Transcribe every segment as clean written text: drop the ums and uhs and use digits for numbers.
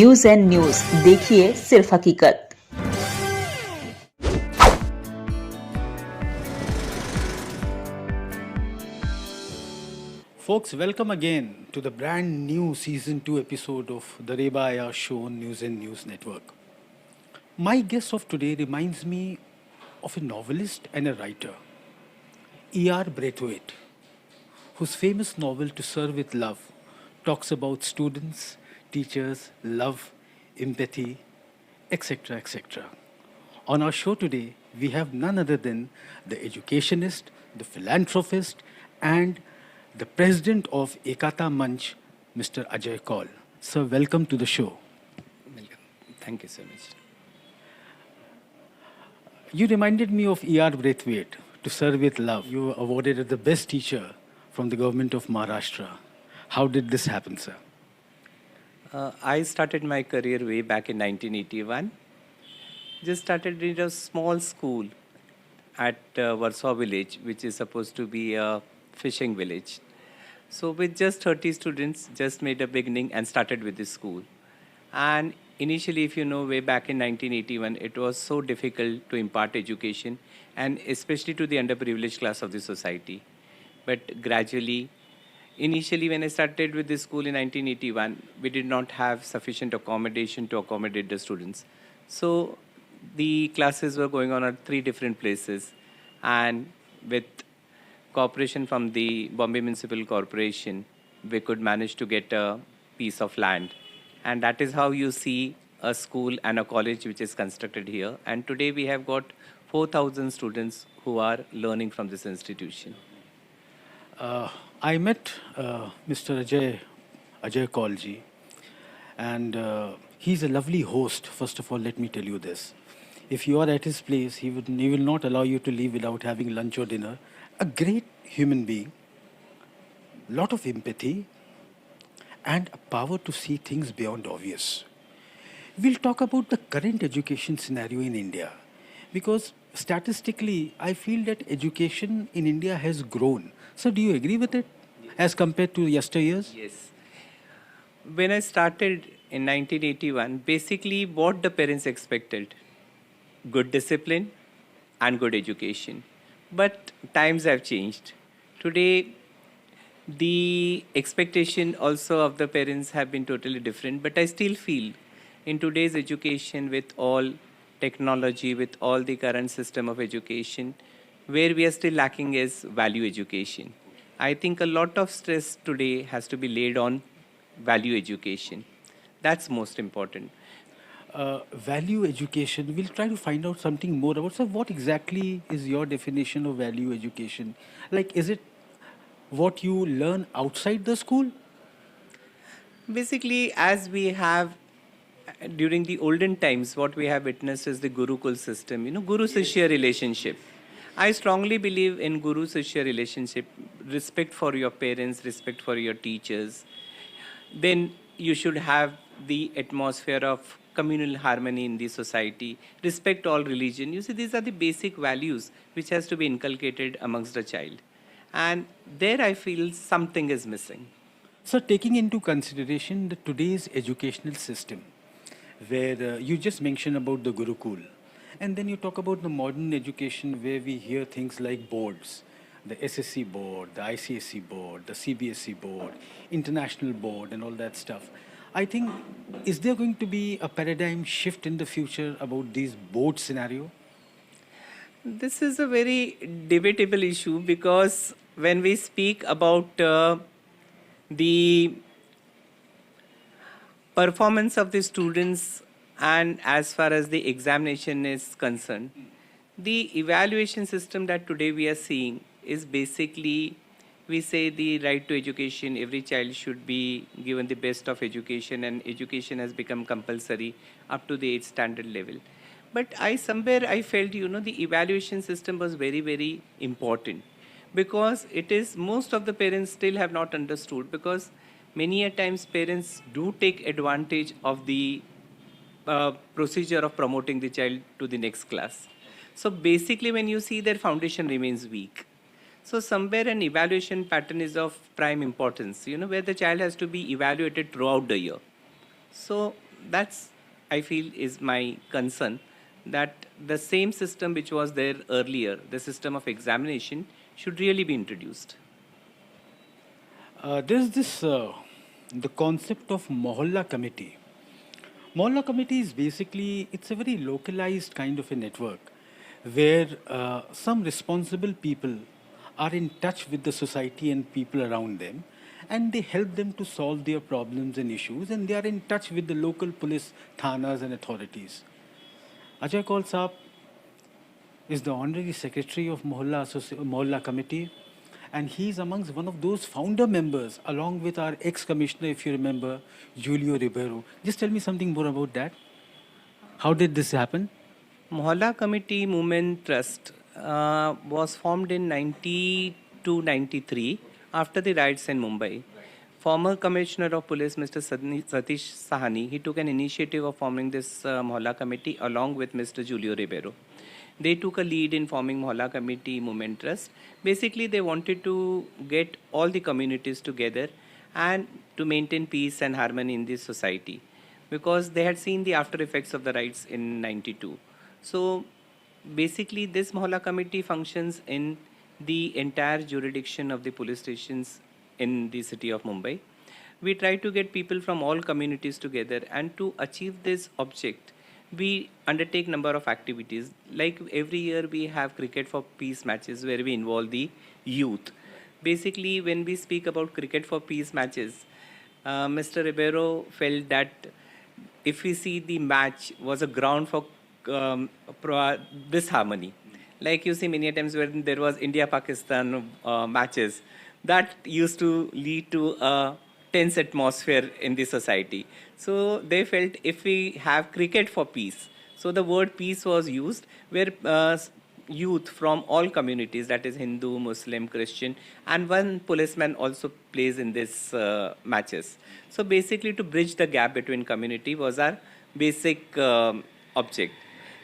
News and news, देखिए सिर्फ हकीकत। Folks, welcome again to the brand new season 2 episode of the Reba Aya Show on News and News Network. My guest of today reminds me of a novelist and a writer, E.R. Braithwaite, whose famous novel To Serve with Love talks about students, teachers, love, empathy, etc. etc. On our show today, we have none other than the educationist, the philanthropist, and the president of Ekata Manch, Mr. Ajay Kaul. Sir, welcome to the show. Welcome. Thank you so much. You reminded me of E.R. Braithwaite, To Serve with Love. You were awarded as the best teacher from the government of Maharashtra. How did this happen, sir? I started my career way back in 1981. Just started in a small school at Warsaw village, which is supposed to be a fishing village. So with just 30 students, just made a beginning and started with this school. And initially, if you know, way back in 1981, it was so difficult to impart education, and especially to the underprivileged class of the society. But gradually, initially when I started with this school in 1981, we did not have sufficient accommodation to accommodate the students. So the classes were going on at 3 different places, and with cooperation from the Bombay Municipal Corporation, we could manage to get a piece of land. And that is how you see a school and a college which is constructed here. And today we have got 4,000 students who are learning from this institution. I met Mr. Ajay Kaul ji, and he's a lovely host. First of all, let me tell you this. If you are at his place, he will not allow you to leave without having lunch or dinner. A great human being, lot of empathy, and a power to see things beyond obvious. We'll talk about the current education scenario in India, because statistically, I feel that education in India has grown. So, do you agree with it as compared to yesteryears? Yes. When I started in 1981, basically what the parents expected, good discipline and good education. But times have changed. Today, the expectation also of the parents have been totally different. But I still feel in today's education, with all technology, with all the current system of education, where we are still lacking is value education. I think a lot of stress today has to be laid on value education. That's most important. Value education, we'll try to find out something more about. So, what exactly is your definition of value education? Like, is it what you learn outside the school? Basically, as we have during the olden times, what we have witnessed is the Gurukul system, Guru Sishya relationship. I strongly believe in Guru Sishya relationship, respect for your parents, respect for your teachers. Then you should have the atmosphere of communal harmony in the society, respect all religion. You see, these are the basic values which has to be inculcated amongst a child. And there I feel something is missing. So, taking into consideration the today's educational system, where you just mentioned about the Gurukul, and then you talk about the modern education where we hear things like boards, the SSC board, the ICSE board, the CBSE board, international board, and all that stuff. I think, is there going to be a paradigm shift in the future about these board scenario? This is a very debatable issue, because when we speak about the performance of the students, and as far as the examination is concerned, the evaluation system that today we are seeing is basically, we say the right to education, every child should be given the best of education, and education has become compulsory up to the 8th standard level. But I felt, the evaluation system was very, very important, because it is, most of the parents still have not understood, because many a times parents do take advantage of the procedure of promoting the child to the next class. So basically, when you see, their foundation remains weak. So somewhere an evaluation pattern is of prime importance, where the child has to be evaluated throughout the year. So that's, I feel, is my concern, that the same system which was there earlier, the system of examination, should really be introduced. There's this the concept of mohalla committee. Mohalla committee is basically it's a very localized kind of a network where some responsible people are in touch with the society and people around them, and they help them to solve their problems and issues, and they are in touch with the local police, thanas, and authorities. Ajay Kaul Saab is the honorary secretary of Mohalla Committee, and he's amongst one of those founder members, along with our ex-commissioner, if you remember, Julio Ribeiro. Just tell me something more about that. How did this happen? Mohalla Committee Movement Trust was formed in 92-93 after the riots in Mumbai. Former Commissioner of Police, Mr. Satish Sahani, he took an initiative of forming this Mohalla Committee along with Mr. Julio Ribeiro. They took a lead in forming Mohalla Committee Movement Trust. Basically, they wanted to get all the communities together and to maintain peace and harmony in this society, because they had seen the after effects of the riots in 92. So basically, this Mohalla Committee functions in the entire jurisdiction of the police stations in the city of Mumbai. We try to get people from all communities together, and to achieve this object, we undertake number of activities. Like every year, we have cricket for peace matches where we involve the youth. Basically, when we speak about cricket for peace matches, Mr. Ribeiro felt that if we see the match was a ground for disharmony. Like you see many times when there was India-Pakistan matches, that used to lead to a tense atmosphere in the society. So they felt if we have cricket for peace, so the word peace was used, where youth from all communities, that is Hindu, Muslim, Christian, and one policeman also plays in these matches. So basically to bridge the gap between community was our basic object.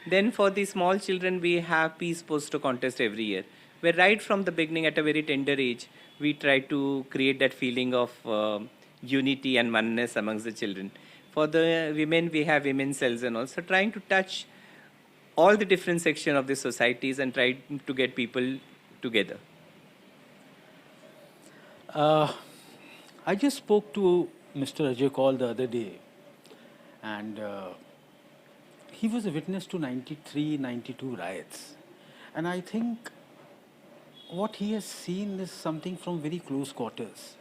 Then for the small children, we have peace poster contest every year, where right from the beginning at a very tender age, we try to create that feeling of unity and oneness amongst the children. For the women, we have women's cells and also trying to touch all the different sections of the societies and try to get people together. I just spoke to Mr. Ajay Kaul the other day, and he was a witness to 93, 92 riots. And I think what he has seen is something from very close quarters.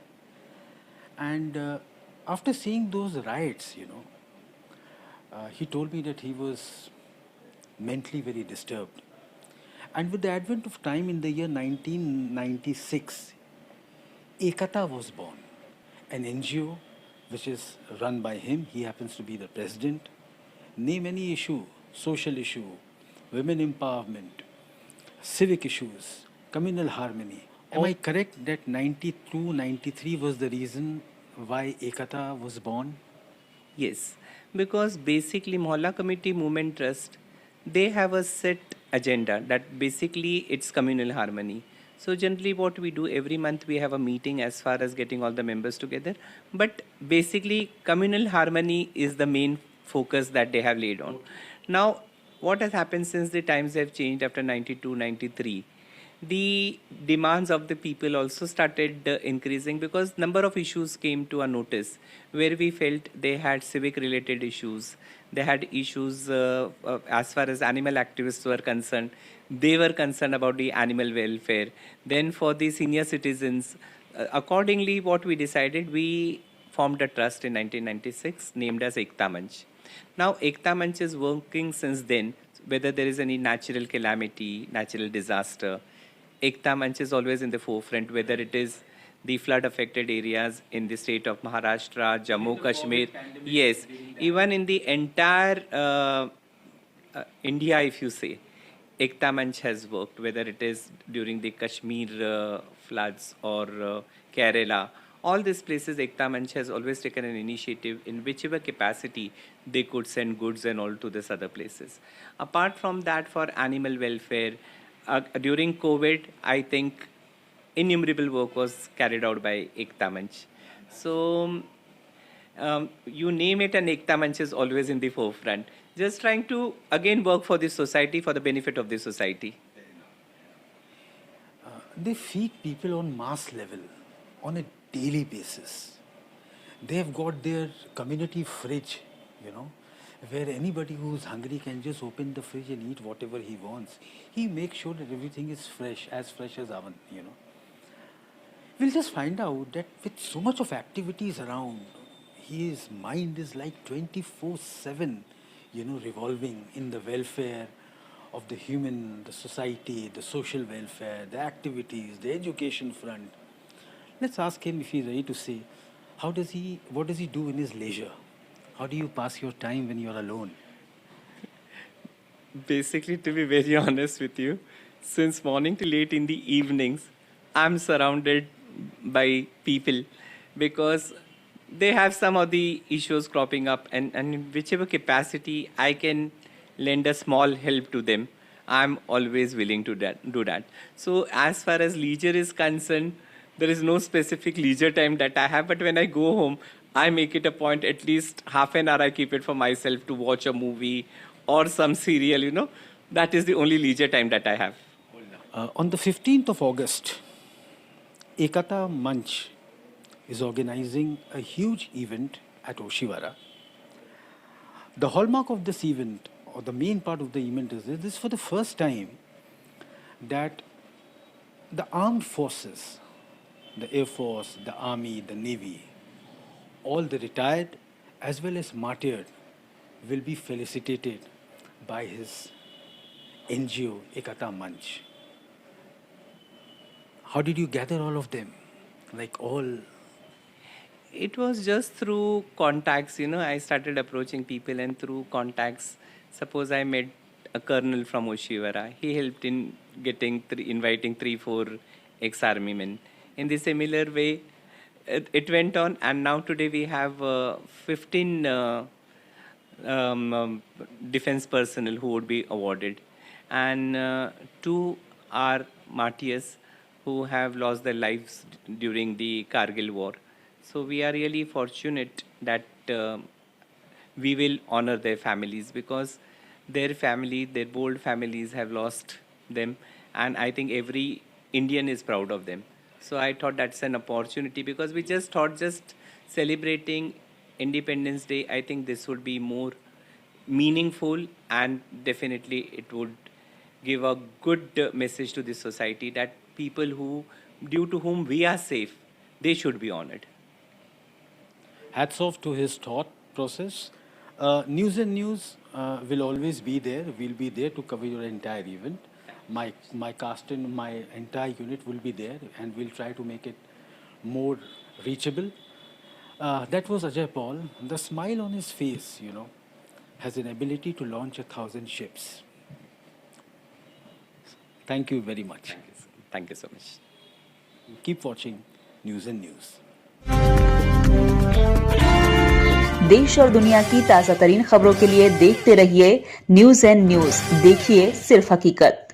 And after seeing those riots, he told me that he was mentally very disturbed. And with the advent of time in the year 1996, Ekata was born, an NGO which is run by him. He happens to be the president. Name any issue, social issue, women empowerment, civic issues, communal harmony. Am I correct that 92, 93 was the reason why Ekata was born? Yes, because basically Mohalla Committee Movement Trust, they have a set agenda that basically it's communal harmony. So generally what we do every month, we have a meeting as far as getting all the members together. But basically communal harmony is the main focus that they have laid on. Now, what has happened since the times have changed after 92, 93? The demands of the people also started increasing, because number of issues came to our notice where we felt they had civic related issues. They had issues as far as animal activists were concerned. They were concerned about the animal welfare. Then for the senior citizens, accordingly what we decided, we formed a trust in 1996 named as Ekata Manch. Now Ekata Manch is working since then, whether there is any natural calamity, natural disaster. Ekata Manch is always in the forefront, whether it is the flood affected areas in the state of Maharashtra, Jammu, Kashmir. Yes, even in the entire India, if you say, Ekata Manch has worked, whether it is during the Kashmir floods or Kerala. All these places, Ekata Manch has always taken an initiative in whichever capacity they could send goods and all to these other places. Apart from that, for animal welfare, during COVID, I think innumerable work was carried out by Ekata Manch. So You name it, and Ekta Manch is always in the forefront. Just trying to again work for the society, for the benefit of the society. They feed people on mass level, on a daily basis. They have got their community fridge, you know, where anybody who's hungry can just open the fridge and eat whatever he wants. He makes sure that everything is fresh as oven, you know. We'll just find out that with so much of activities around, his mind is like 24/7, you know, revolving in the welfare of the human, the society, the social welfare, the activities, the education front. Let's ask him if he's ready to say, what does he do in his leisure? How do you pass your time when you're alone? Basically, to be very honest with you, since morning to late in the evenings, I'm surrounded by people because they have some of the issues cropping up, and in whichever capacity I can lend a small help to them, I'm always willing to do that. So as far as leisure is concerned, there is no specific leisure time that I have, but when I go home, I make it a point, at least half an hour I keep it for myself to watch a movie or some serial, you know. That is the only leisure time that I have. On the 15th of August, Ekata Manch is organizing a huge event at Oshiwara. The hallmark of this event, or the main part of the event, is this is for the first time that the armed forces, the Air Force, the Army, the Navy, all the retired as well as martyred, will be felicitated by his NGO, Ekata Manch. How did you gather all of them? Like all. It was just through contacts, you know. I started approaching people, and through contacts, suppose I met a colonel from Oshiwara. He helped in inviting 3-4 ex-army men. In the similar way, it went on, and now today we have 15 defense personnel who would be awarded, and 2 are martyrs who have lost their lives during the Kargil war. So we are really fortunate that we will honor their families, because their bold families have lost them, and I think every Indian is proud of them. So I thought that's an opportunity, because we just thought just celebrating Independence Day, I think this would be more meaningful, and definitely it would give a good message to the society that people due to whom we are safe, they should be honored. Hats off to his thought process. News and News will always be there. We'll be there to cover your entire event. My cast and my entire unit will be there, and we'll try to make it more reachable. That was Ajay Kaul. The smile on his face, you know, has an ability to launch 1,000 ships. Thank you very much. Thank you so much. Keep watching News and News. देश और दुनिया की ताज़ा तरीन खबरों के लिए देखते रहिए न्यूज़ एंड न्यूज़। देखिए सिर्फ हकीकत।